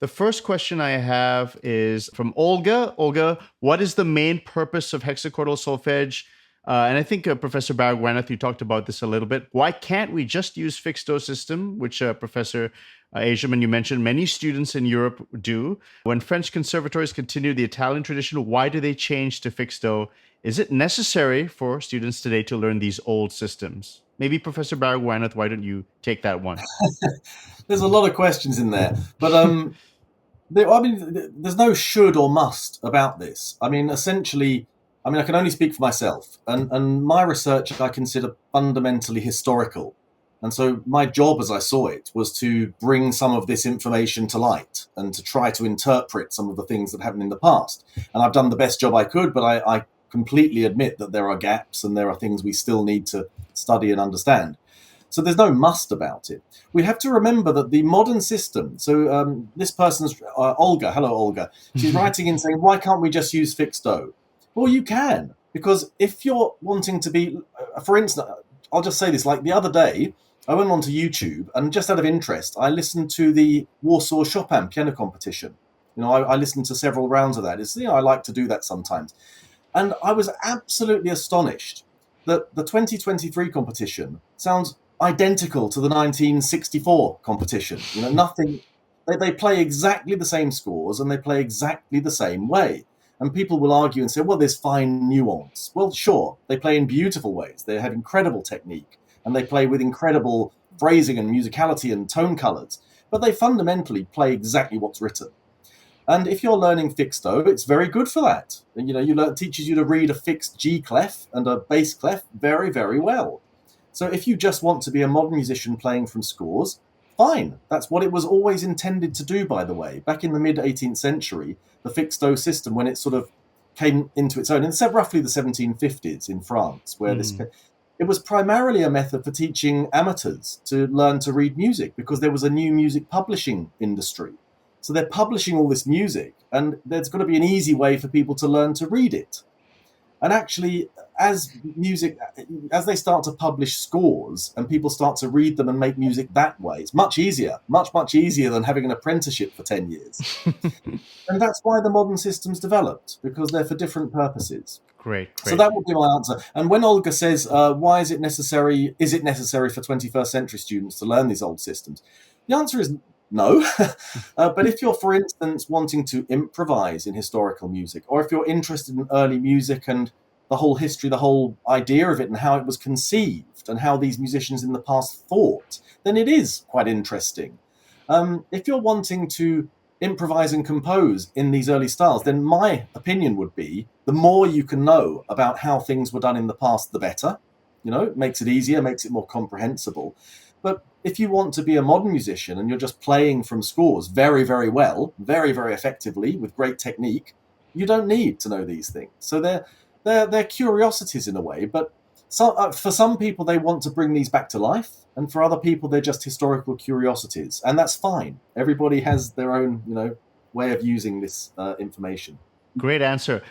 The first question I have is from Olga. Olga, what is the main purpose of hexachordal solfege? And I think Professor Baragwanath, you talked about this a little bit. Why can't we just use fixed dose system, which Professor Asiaman, you mentioned many students in Europe do. When French conservatories continue the Italian tradition, why do they change to fixed dose? Is it necessary for students today to learn these old systems? Maybe Professor Baragwanath, why don't you take that one? There's a lot of questions in there, but there's no should or must about this. I mean, essentially, I can only speak for myself, and my research I consider fundamentally historical. And so my job, as I saw it, was to bring some of this information to light and to try to interpret some of the things that happened in the past. And I've done the best job I could, but I completely admit that there are gaps and there are things we still need to study and understand. So there's no must about it. We have to remember that the modern system, so this person's Olga, hello Olga, she's writing in saying, why can't we just use fixed O? Well, you can, because if you're wanting to be, for instance, I'll just say this, like the other day, I went onto YouTube and just out of interest, I listened to the Warsaw Chopin piano competition. I listened to several rounds of that. I like to do that sometimes. And I was absolutely astonished that the 2023 competition sounds identical to the 1964 competition. Nothing. They play exactly the same scores and they play exactly the same way. And people will argue and say, well, there's fine nuance. Well, sure, they play in beautiful ways. They have incredible technique and they play with incredible phrasing and musicality and tone colors. But they fundamentally play exactly what's written. And if you're learning fixed O, it's very good for that. And, teaches you to read a fixed G clef and a bass clef very, very well. So if you just want to be a modern musician playing from scores, fine. That's what it was always intended to do, by the way. Back in the mid-18th century, the fixed O system, when it sort of came into its own, in roughly the 1750s in France, where it was primarily a method for teaching amateurs to learn to read music because there was a new music publishing industry. So they're publishing all this music, and there's got to be an easy way for people to learn to read it. And actually, as they start to publish scores and people start to read them and make music that way, it's much easier, much, much easier than having an apprenticeship for 10 years. And that's why the modern systems developed, because they're for different purposes. Great. So that would be my answer. And when Olga says, why is it necessary for 21st century students to learn these old systems? The answer is no. But if you're, for instance, wanting to improvise in historical music, or if you're interested in early music and the whole history, the whole idea of it and how it was conceived and how these musicians in the past thought, then it is quite interesting. If you're wanting to improvise and compose in these early styles, then my opinion would be the more you can know about how things were done in the past, the better. It makes it easier, makes it more comprehensible. But if you want to be a modern musician and you're just playing from scores very, very well, very, very effectively with great technique, you don't need to know these things. So they're curiosities in a way, but for some people, they want to bring these back to life. And for other people, they're just historical curiosities. And that's fine. Everybody has their own, way of using this information. Great answer.